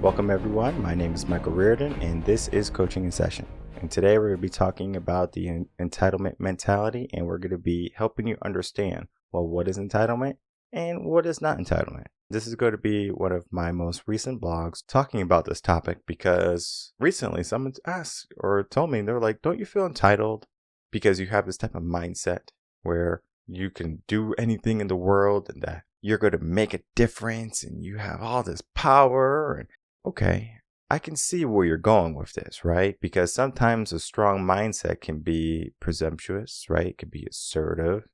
Welcome everyone, my name is Michael Rearden and this is Coaching in Session. And today we're going to be talking about the entitlement mentality, and we're going to be helping you understand, well, what is entitlement and what is not entitlement. This is going to be one of my most recent blogs talking about this topic because recently someone asked or told me, they're like, don't you feel entitled because you have this type of mindset where you can do anything in the world and that you're going to make a difference and you have all this power? And okay, I can see where you're going with this, right? Because sometimes a strong mindset can be presumptuous, right? It can be assertive.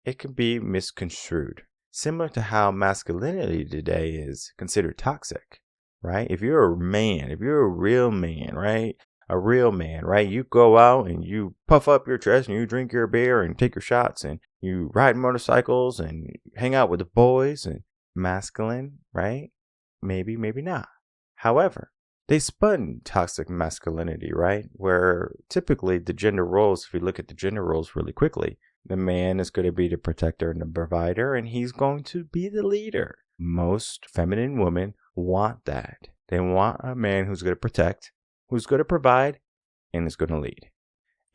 It can be misconstrued. Similar to how masculinity today is considered toxic, right? If you're a man, if you're a real man, right? A real man, right? You go out and you puff up your chest and you drink your beer and take your shots and you ride motorcycles and hang out with the boys and masculine, right? Maybe, maybe not. However, they spun toxic masculinity, right? Where typically the gender roles, if you look at the gender roles really quickly, the man is going to be the protector and the provider, and he's going to be the leader. Most feminine women want that. They want a man who's going to protect, who's going to provide, and is going to lead.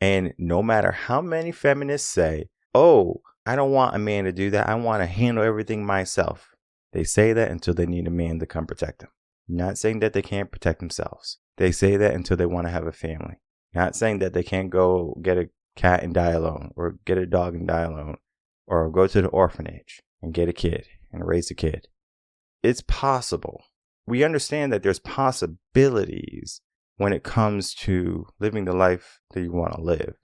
And no matter how many feminists say, oh, I don't want a man to do that, I want to handle everything myself. They say that until they need a man to come protect them. Not saying that they can't protect themselves. They say that until they want to have a family. Not saying that they can't go get a cat and die alone, or get a dog and die alone, or go to the orphanage and get a kid and raise a kid. It's possible. We understand that there's possibilities when it comes to living the life that you want to live.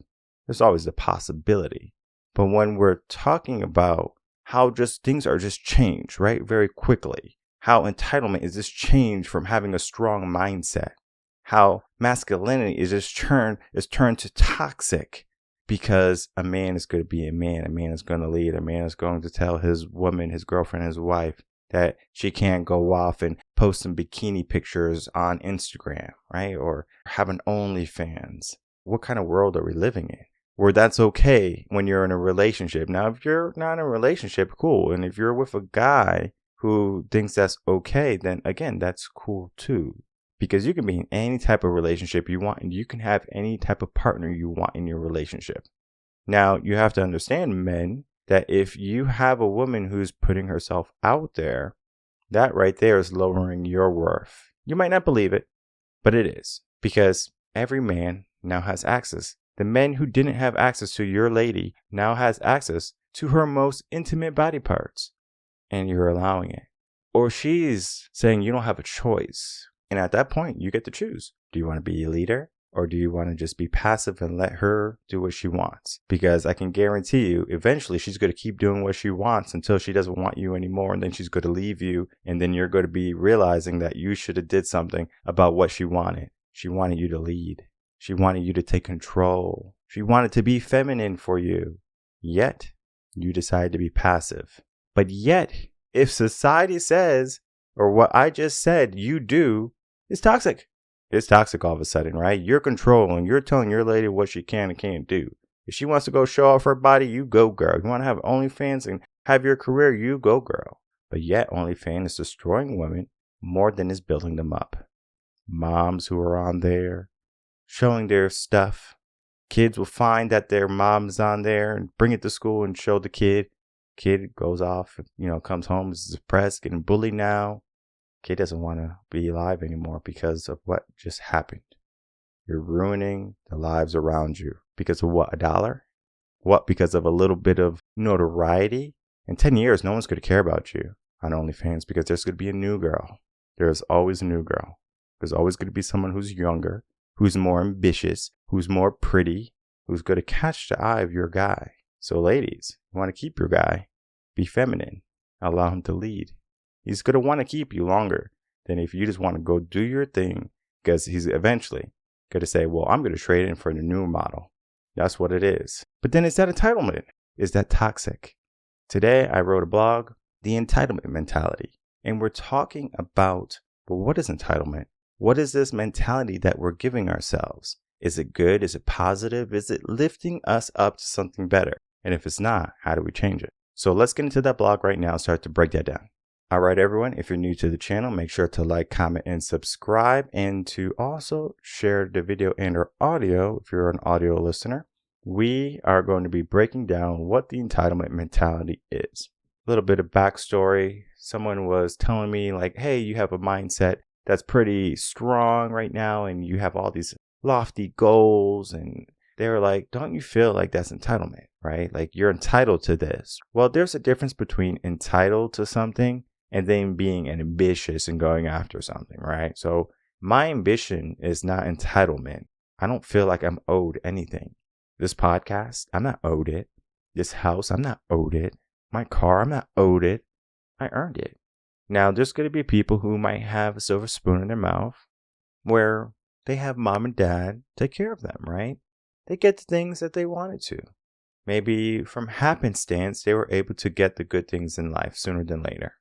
There's always a possibility. But when we're talking about how just things are just changed, right, very quickly, how entitlement is just changed from having a strong mindset, how masculinity is just turned to toxic because a man is going to be a man is going to lead, a man is going to tell his woman, his girlfriend, his wife that she can't go off and post some bikini pictures on Instagram, right? Or have an OnlyFans. What kind of world are we living in? Where that's okay when you're in a relationship. Now, if you're not in a relationship, cool. And if you're with a guy who thinks that's okay, then again, that's cool too. Because you can be in any type of relationship you want, and you can have any type of partner you want in your relationship. Now, you have to understand, men, that if you have a woman who's putting herself out there, that right there is lowering your worth. You might not believe it, but it is. Because every man now has access. The men who didn't have access to your lady now has access to her most intimate body parts. And you're allowing it. Or she's saying you don't have a choice. And at that point, you get to choose. Do you want to be a leader? Or do you want to just be passive and let her do what she wants? Because I can guarantee you, eventually she's going to keep doing what she wants until she doesn't want you anymore. And then she's going to leave you. And then you're going to be realizing that you should have did something about what she wanted. She wanted you to lead. She wanted you to take control. She wanted to be feminine for you. Yet, you decide to be passive. But yet, if society says, or what I just said you do, it's toxic. It's toxic all of a sudden, right? You're controlling. You're telling your lady what she can and can't do. If she wants to go show off her body, you go, girl. You want to have OnlyFans and have your career, you go, girl. But yet, OnlyFans is destroying women more than is building them up. Moms who are on there showing their stuff. Kids will find that their mom's on there and bring it to school and show the kid. Kid goes off, comes home, is depressed, getting bullied now. Kid doesn't want to be alive anymore because of what just happened. You're ruining the lives around you. Because of what? $1? What? Because of a little bit of notoriety? In 10 years, no one's going to care about you on OnlyFans because there's going to be a new girl. There's always a new girl. There's always going to be someone who's younger, who's more ambitious, who's more pretty, who's going to catch the eye of your guy. So ladies, you want to keep your guy, be feminine, allow him to lead. He's going to want to keep you longer than if you just want to go do your thing, because he's eventually going to say, well, I'm going to trade in for the new model. That's what it is. But then is that entitlement? Is that toxic? Today, I wrote a blog, The Entitlement Mentality, and we're talking about, well, what is entitlement? What is this mentality that we're giving ourselves? Is it good? Is it positive? Is it lifting us up to something better? And if it's not, how do we change it? So let's get into that blog right now and start to break that down. All right, everyone, if you're new to the channel, make sure to like, comment, and subscribe, and to also share the video and or audio if you're an audio listener. We are going to be breaking down what the entitlement mentality is. A little bit of backstory. Someone was telling me like, hey, you have a mindset that's pretty strong right now and you have all these lofty goals, and they were like, don't you feel like that's entitlement, right? Like you're entitled to this. Well, there's a difference between entitled to something and then being ambitious and going after something, right? So my ambition is not entitlement. I don't feel like I'm owed anything. This podcast, I'm not owed it. This house, I'm not owed it. My car, I'm not owed it. I earned it. Now, there's going to be people who might have a silver spoon in their mouth where they have mom and dad take care of them, right? They get the things that they wanted to. Maybe from happenstance, they were able to get the good things in life sooner than later.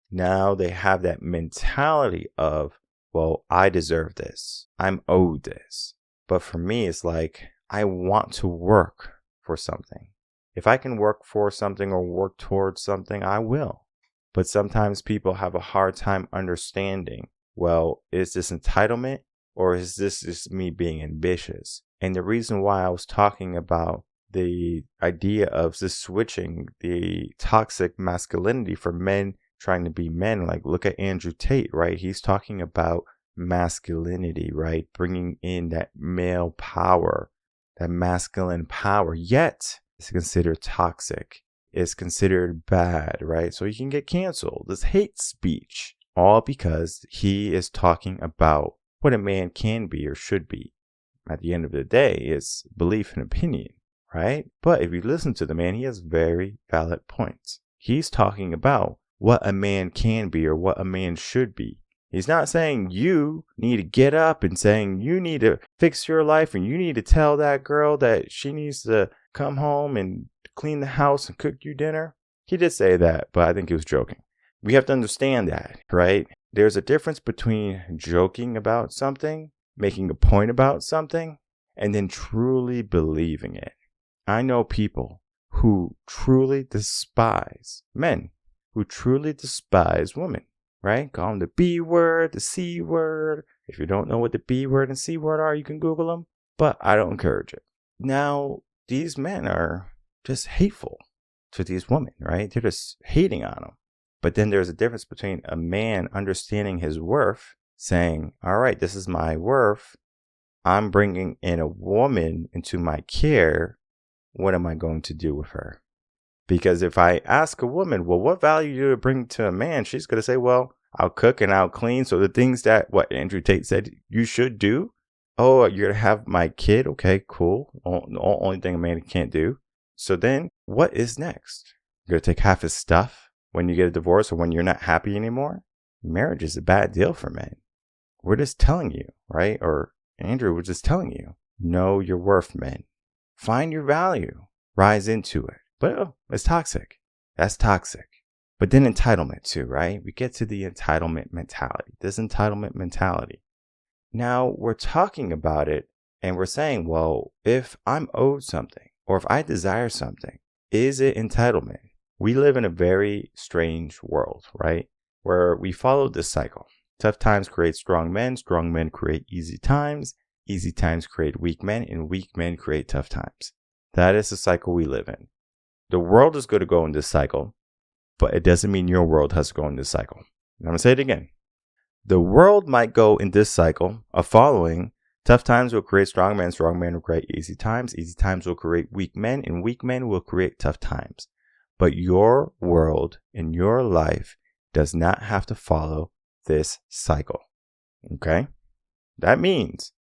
Now they have that mentality of, well, I deserve this. I'm owed this. But for me, it's like, I want to work for something. If I can work for something or work towards something, I will. But sometimes people have a hard time understanding, well, is this entitlement or is this just me being ambitious? And the reason why I was talking about the idea of just switching the toxic masculinity for men trying to be men, like look at Andrew Tate, right? He's talking about masculinity, right? Bringing in that male power, that masculine power, yet it's considered toxic. It's considered bad, right? So he can get canceled. This hate speech, all because he is talking about what a man can be or should be. At the end of the day, it's belief and opinion, right? But if you listen to the man, he has very valid points. He's talking about what a man can be or what a man should be. He's not saying you need to get up and saying you need to fix your life and you need to tell that girl that she needs to come home and clean the house and cook you dinner. He did say that, but I think he was joking. We have to understand that, right? There's a difference between joking about something, making a point about something, and then truly believing it. I know people who truly despise men, who truly despise women, right? Call them the B word, the C word. If you don't know what the B word and C word are, you can Google them, but I don't encourage it. Now, these men are just hateful to these women, right? They're just hating on them. But then there's a difference between a man understanding his worth, saying, all right, this is my worth. I'm bringing in a woman into my care. What am I going to do with her? Because if I ask a woman, well, what value do you bring to a man? She's going to say, well, I'll cook and I'll clean. So the things that what Andrew Tate said you should do. Oh, you're going to have my kid. Okay, cool. Only thing a man can't do. So then what is next? You're going to take half his stuff when you get a divorce or when you're not happy anymore? Marriage is a bad deal for men. We're just telling you, right? Or Andrew was just telling you, know your worth, men. Find your value. Rise into it. But it's toxic. That's toxic. But then entitlement too, right? We get to the entitlement mentality. This entitlement mentality. Now we're talking about it and we're saying, well, if I'm owed something or if I desire something, is it entitlement? We live in a very strange world, right? Where we follow this cycle. Tough times create strong men create easy times create weak men, and weak men create tough times. That is the cycle we live in. The world is going to go in this cycle, but it doesn't mean your world has to go in this cycle. And I'm going to say it again. The world might go in this cycle of following tough times will create strong men will create easy times will create weak men, and weak men will create tough times. But your world and your life does not have to follow this cycle. Okay? That means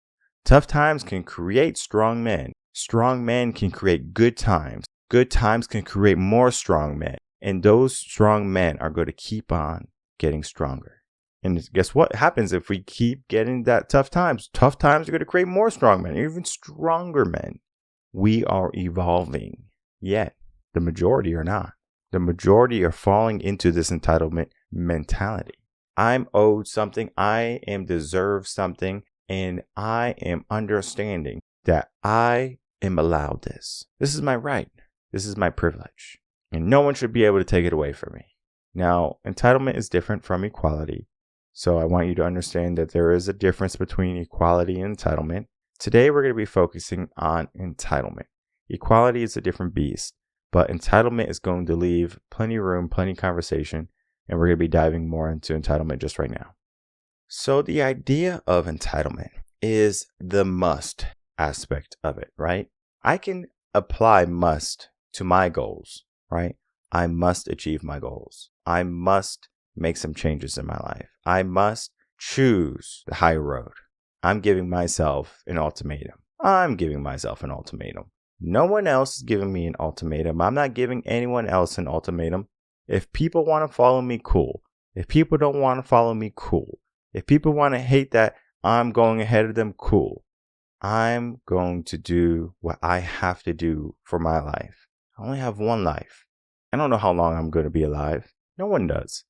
tough times can create strong men. Strong men can create good times. Good times can create more strong men. And those strong men are going to keep on getting stronger. And guess what happens if we keep getting that tough times? Tough times are going to create more strong men, even stronger men. We are evolving. Yet, the majority are not. The majority are falling into this entitlement mentality. I'm owed something. I am deserved something. And I am understanding that I am allowed this. This is my right. This is my privilege. And no one should be able to take it away from me. Now, entitlement is different from equality. So I want you to understand that there is a difference between equality and entitlement. Today, we're going to be focusing on entitlement. Equality is a different beast, but entitlement is going to leave plenty of room, plenty of conversation, and we're going to be diving more into entitlement just right now. So the idea of entitlement is the must aspect of it, right? I can apply must to my goals, right? I must achieve my goals. I must make some changes in my life. I must choose the high road. I'm giving myself an ultimatum. No one else is giving me an ultimatum. I'm not giving anyone else an ultimatum. If people want to follow me, cool. If people don't want to follow me, cool. If people want to hate that I'm going ahead of them, cool. I'm going to do what I have to do for my life. I only have one life. I don't know how long I'm going to be alive. No one does.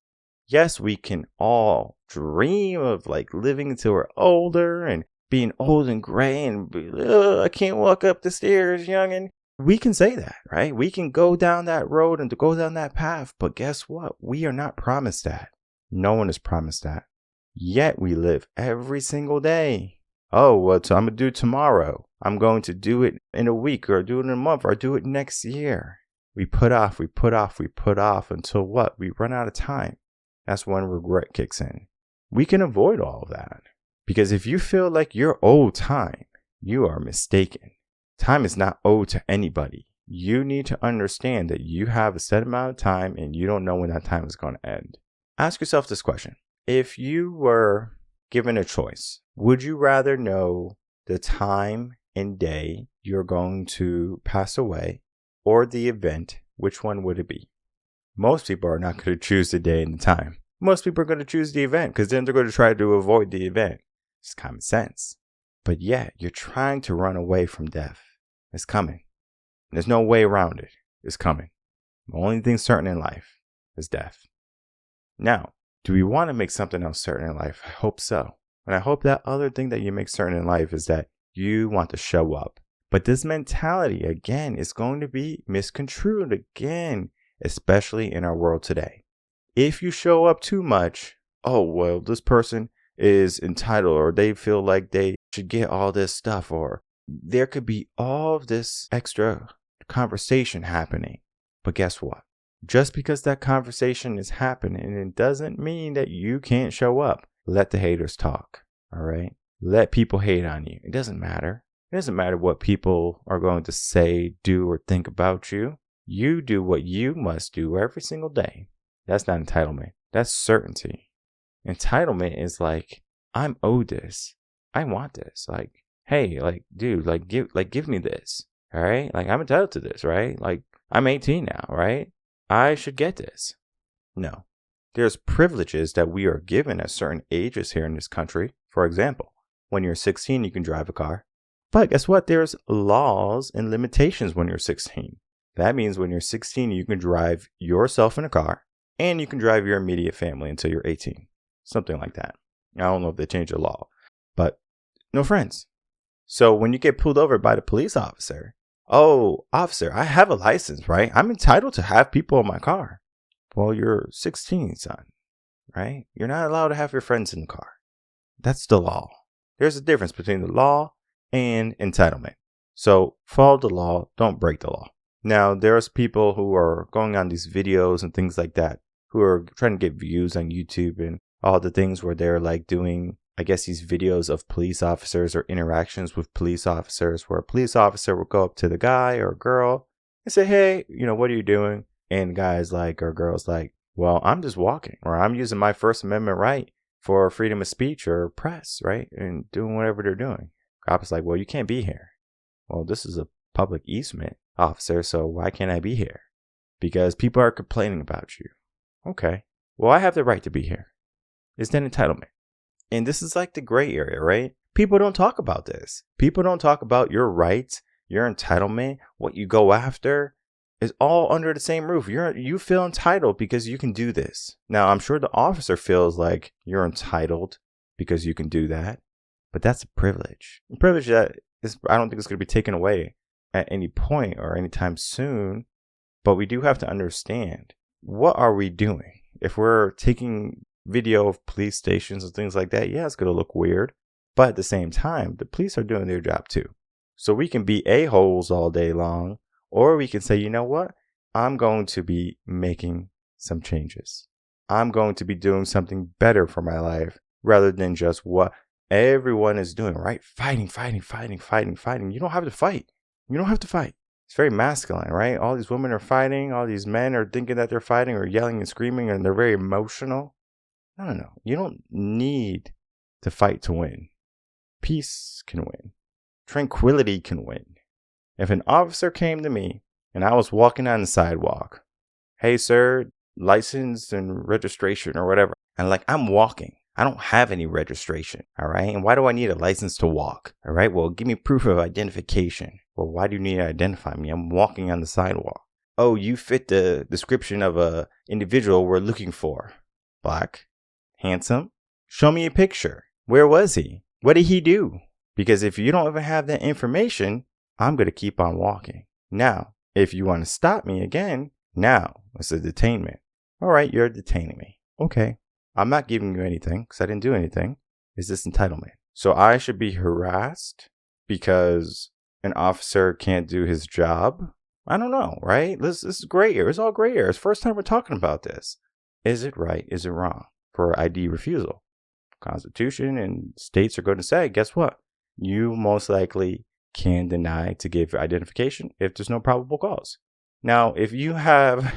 Yes, we can all dream of living until we're older and being old and gray and I can't walk up the stairs, youngin'. We can say that, right? We can go down that road and to go down that path. But guess what? We are not promised that. No one is promised that. Yet we live every single day. Oh, what I'm going to do tomorrow. I'm going to do it in a week or do it in a month or do it next year. We put off until what? We run out of time. That's when regret kicks in. We can avoid all of that. Because if you feel like you're owed time, you are mistaken. Time is not owed to anybody. You need to understand that you have a set amount of time and you don't know when that time is going to end. Ask yourself this question. If you were given a choice, would you rather know the time and day you're going to pass away or the event? Which one would it be? Most people are not going to choose the day and the time. Most people are going to choose the event because then they're going to try to avoid the event. It's common sense. But yet, you're trying to run away from death. It's coming. There's no way around it. It's coming. The only thing certain in life is death. Now, do we want to make something else certain in life? I hope so. And I hope that other thing that you make certain in life is that you want to show up. But this mentality, again, is going to be misconstrued again, especially in our world today. If you show up too much, oh, well, this person is entitled or they feel like they should get all this stuff, or there could be all this extra conversation happening. But guess what? Just because that conversation is happening, it doesn't mean that you can't show up. Let the haters talk. All right. Let people hate on you. It doesn't matter. It doesn't matter what people are going to say, do, or think about you. You do what you must do every single day. That's not entitlement. That's certainty. Entitlement is I'm owed this. I want this. Hey, dude, give me this. All right. I'm entitled to this, right? I'm 18 now, right? I should get this. No. There's privileges that we are given at certain ages here in this country. For example, when you're 16, you can drive a car. But guess what? There's laws and limitations when you're 16. That means when you're 16, you can drive yourself in a car and you can drive your immediate family until you're 18. Something like that. I don't know if they changed the law, but no friends. So when you get pulled over by the police officer, oh, officer, I have a license, right? I'm entitled to have people in my car. Well, you're 16, son, right? You're not allowed to have your friends in the car. That's the law. There's a difference between the law and entitlement. So follow the law, don't break the law. Now, there's people who are going on these videos and things like that, who are trying to get views on YouTube and all the things where they're doing, I guess, these videos of police officers or interactions with police officers, where a police officer will go up to the guy or girl and say, hey, what are you doing? And guys or girls well, I'm just walking, or I'm using my First Amendment right for freedom of speech or press, right? And doing whatever they're doing. Cop is well, you can't be here. Well, this is a public easement, officer, so why can't I be here? Because people are complaining about you. Okay. Well, I have the right to be here. It's an entitlement. And this is the gray area, right? People don't talk about this. People don't talk about your rights, your entitlement, what you go after. Is all under the same roof. You feel entitled because you can do this. Now, I'm sure the officer feels like you're entitled because you can do that. But that's a privilege. A privilege that I don't think it's going to be taken away at any point or anytime soon. But we do have to understand, what are we doing? If we're taking video of police stations and things like that, yeah, it's going to look weird. But at the same time, the police are doing their job too. So we can be a-holes all day long, or we can say, you know what? I'm going to be making some changes. I'm going to be doing something better for my life rather than just what everyone is doing, right? Fighting. You don't have to fight. You don't have to fight. It's very masculine, right? All these women are fighting. All these men are thinking that they're fighting or yelling and screaming, and they're very emotional. No. You don't need to fight to win. Peace can win. Tranquility can win. If an officer came to me and I was walking on the sidewalk, hey, sir, license and registration or whatever. And I'm walking. I don't have any registration. All right. And why do I need a license to walk? All right. Well, give me proof of identification. Well, why do you need to identify me? I'm walking on the sidewalk. Oh, you fit the description of a individual we're looking for. Black, handsome. Show me a picture. Where was he? What did he do? Because if you don't even have that information, I'm going to keep on walking. Now, if you want to stop me again, now it's a detainment. All right, you're detaining me. Okay. I'm not giving you anything because I didn't do anything. Is this entitlement? So I should be harassed because an officer can't do his job? I don't know, right? This is gray area. It's all gray area. It's the first time we're talking about this. Is it right? Is it wrong for ID refusal? Constitution and states are going to say, guess what? You most likely can deny to give identification if there's no probable cause. Now, if you have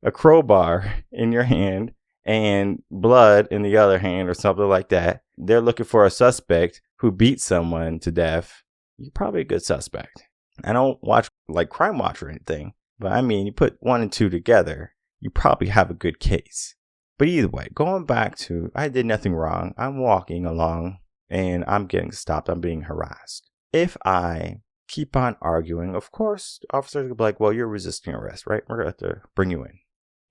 a crowbar in your hand and blood in the other hand or something like that, they're looking for a suspect who beat someone to death, you're probably a good suspect. I don't watch Crime Watch or anything, but I mean, you put 1 and 2 together, you probably have a good case. But either way, going back to, I did nothing wrong. I'm walking along and I'm getting stopped. I'm being harassed. If I keep on arguing, of course, officers will be like, well, you're resisting arrest, right? We're going to have to bring you in.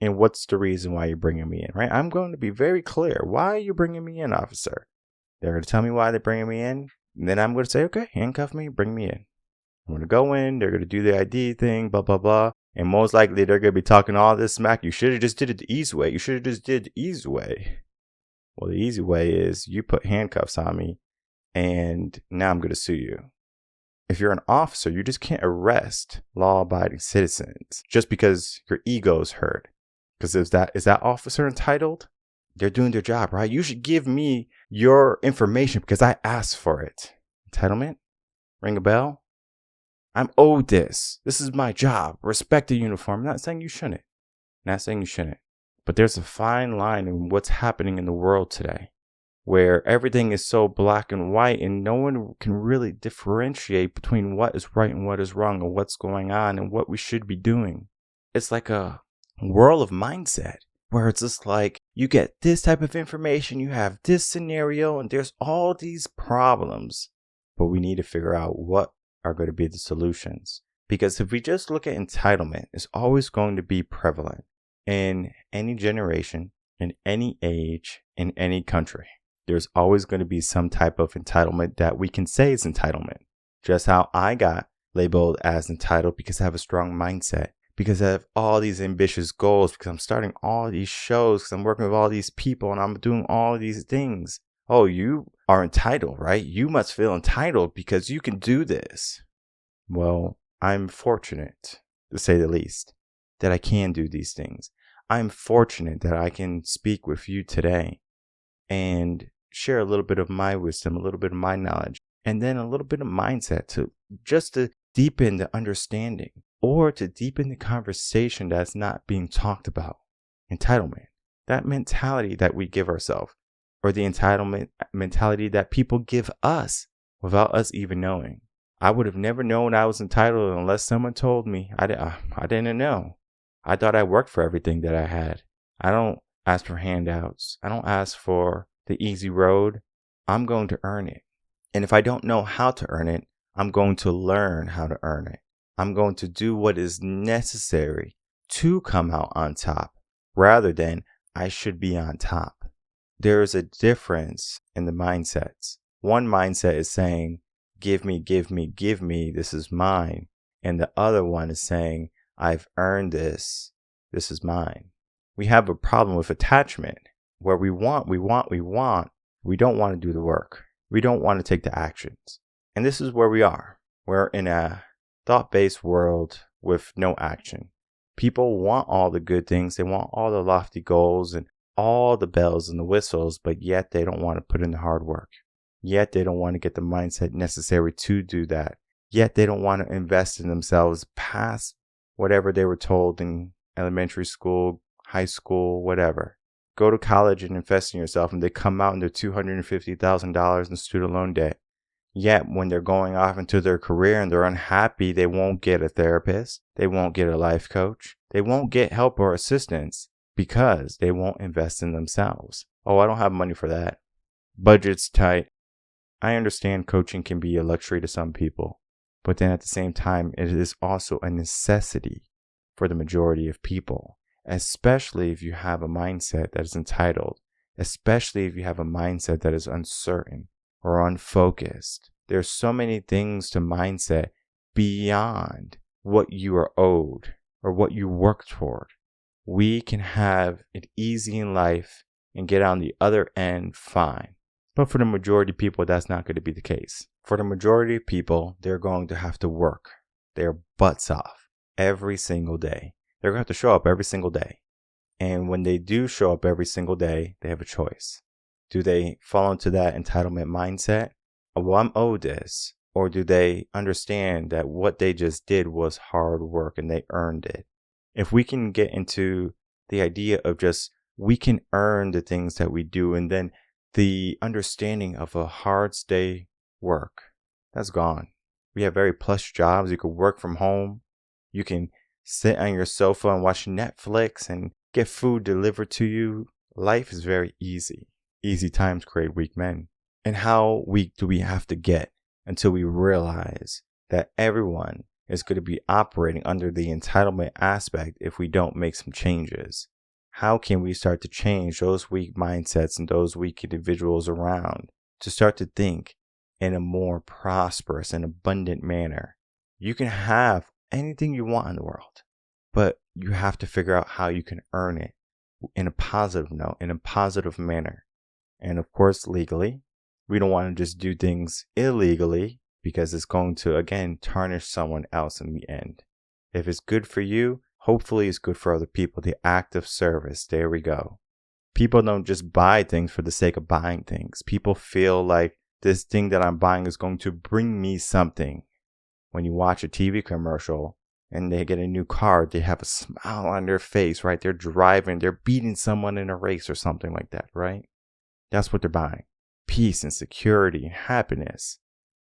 And what's the reason why you're bringing me in, right? I'm going to be very clear. Why are you bringing me in, officer? They're going to tell me why they're bringing me in. And then I'm going to say, okay, handcuff me, bring me in. I'm going to go in. They're going to do the ID thing, blah, blah, blah. And most likely they're going to be talking all this smack. You should have just did it the easy way. You should have just did the easy way. Well, the easy way is you put handcuffs on me and now I'm going to sue you. If you're an officer, you just can't arrest law-abiding citizens just because your ego is hurt. Because is that officer entitled? They're doing their job, right? You should give me your information because I asked for it. Entitlement? Ring a bell? I'm owed this. This is my job. Respect the uniform. I'm not saying you shouldn't. But there's a fine line in what's happening in the world today, where everything is so black and white and no one can really differentiate between what is right and what is wrong and what's going on and what we should be doing. It's like a whirl of mindset where it's just like you get this type of information, you have this scenario, and there's all these problems. But we need to figure out what are going to be the solutions. Because if we just look at entitlement, it's always going to be prevalent in any generation, in any age, in any country. There's always going to be some type of entitlement that we can say is entitlement. Just how I got labeled as entitled because I have a strong mindset, because I have all these ambitious goals, because I'm starting all these shows, because I'm working with all these people and I'm doing all these things. Oh, you are entitled, right? You must feel entitled because you can do this. Well, I'm fortunate, to say the least, that I can do these things. I'm fortunate that I can speak with you today and share a little bit of my wisdom, a little bit of my knowledge, and then a little bit of mindset to deepen the understanding or to deepen the conversation that's not being talked about. Entitlement, that mentality that we give ourselves, or the entitlement mentality that people give us without us even knowing. I would have never known I was entitled unless someone told me. I didn't know. I thought I worked for everything that I had. I don't ask for handouts. I don't ask for the easy road. I'm going to earn it. And if I don't know how to earn it, I'm going to learn how to earn it. I'm going to do what is necessary to come out on top rather than I should be on top. There is a difference in the mindsets. One mindset is saying, give me, this is mine. And the other one is saying, I've earned this is mine. we have a problem with attachment where we want. We don't want to do the work. We don't want to take the actions. And this is where we are. We're in a thought-based world with no action. People want all the good things. They want all the lofty goals and all the bells and the whistles, but yet they don't want to put in the hard work. Yet they don't want to get the mindset necessary to do that. Yet they don't want to invest in themselves past whatever they were told in elementary school, high school, whatever. Go to college and invest in yourself, and they come out and they're $250,000 in student loan debt. Yet when they're going off into their career and they're unhappy, they won't get a therapist. They won't get a life coach. They won't get help or assistance because they won't invest in themselves. Oh, I don't have money for that. Budget's tight. I understand coaching can be a luxury to some people, but then at the same time, it is also a necessity for the majority of people, especially if you have a mindset that is entitled, especially if you have a mindset that is uncertain or unfocused. There's so many things to mindset beyond what you are owed or what you work toward. We can have it easy in life and get on the other end fine. But for the majority of people, that's not going to be the case. For the majority of people, they're going to have to work their butts off every single day. They're going to have to show up every single day. And when they do show up every single day, they have a choice. Do they fall into that entitlement mindset? Oh, well, I'm owed this. Or do they understand that what they just did was hard work and they earned it? If we can get into the idea of just we can earn the things that we do, and then the understanding of a hard day work, that's gone. We have very plush jobs. You can work from home. You can sit on your sofa and watch Netflix and get food delivered to you. Life is very easy. Easy times create weak men. And how weak do we have to get until we realize that everyone is going to be operating under the entitlement aspect if we don't make some changes? How can we start to change those weak mindsets and those weak individuals around to start to think in a more prosperous and abundant manner? You can have anything you want in the world, but you have to figure out how you can earn it in a positive note, in a positive manner. And of course, legally. We don't want to just do things illegally because it's going to, again, tarnish someone else in the end. If it's good for you, hopefully it's good for other people. The act of service, there we go. People don't just buy things for the sake of buying things. People feel like this thing that I'm buying is going to bring me something. When you watch a TV commercial and they get a new car, they have a smile on their face, right? They're driving, they're beating someone in a race or something like that, right? That's what they're buying. Peace and security and happiness.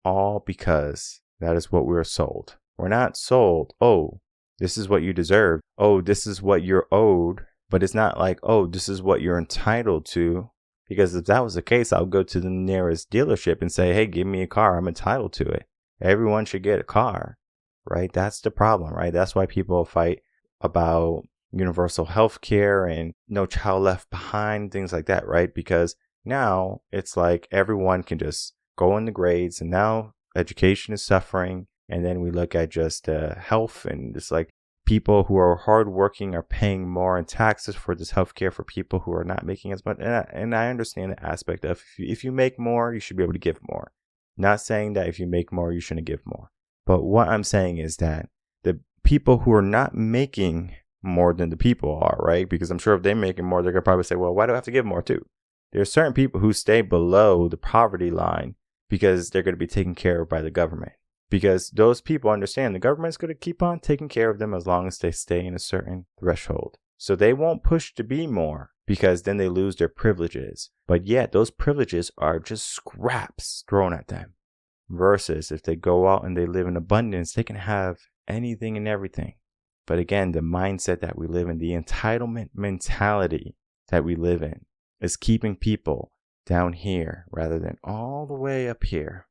All because that is what we're sold. We're not sold, oh, this is what you deserve. Oh, this is what you're owed. But it's not like, oh, this is what you're entitled to. Because if that was the case, I'll go to the nearest dealership and say, hey, give me a car. I'm entitled to it. Everyone should get a car, right? That's the problem, right? That's why people fight about universal health care and no child left behind, things like that, right? Because now it's like everyone can just go in the grades, and now education is suffering. And then we look at just health, and it's like people who are hardworking are paying more in taxes for this healthcare for people who are not making as much. And I understand the aspect of if you make more, you should be able to give more. Not saying that if you make more, you shouldn't give more. But what I'm saying is that the people who are not making more than the people are, right? Because I'm sure if they're making more, they're going to probably say, well, why do I have to give more too? There are certain people who stay below the poverty line because they're going to be taken care of by the government. Because those people understand the government's going to keep on taking care of them as long as they stay in a certain threshold. So they won't push to be more because then they lose their privileges. But yet those privileges are just scraps thrown at them. Versus if they go out and they live in abundance, they can have anything and everything. But again, the mindset that we live in, the entitlement mentality that we live in, is keeping people down here rather than all the way up here.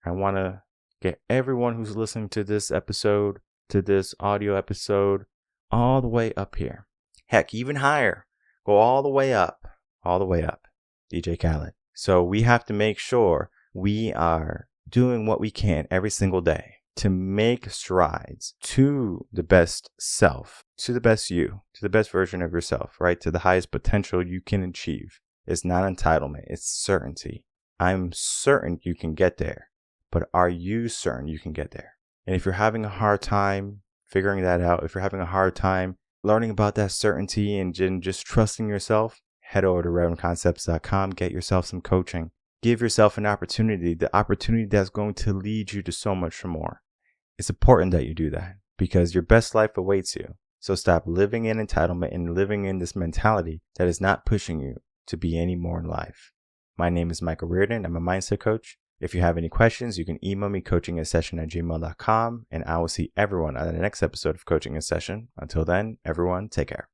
I want to get everyone who's listening to this episode, to this audio episode, all the way up here. Heck, even higher. Go all the way up. All the way up. DJ Khaled. So we have to make sure we are doing what we can every single day to make strides to the best self, to the best you, to the best version of yourself, right? To the highest potential you can achieve. It's not entitlement, it's certainty. I'm certain you can get there, but are you certain you can get there? And if you're having a hard time figuring that out, if you're having a hard time learning about that certainty and just trusting yourself, head over to ReardenConcepts.com, get yourself some coaching. Give yourself an opportunity, the opportunity that's going to lead you to so much more. It's important that you do that because your best life awaits you. So stop living in entitlement and living in this mentality that is not pushing you to be any more in life. My name is Michael Rearden. I'm a mindset coach. If you have any questions, you can email me coachinginsession@gmail.com, and I will see everyone on the next episode of Coaching in Session. Until then, everyone, take care.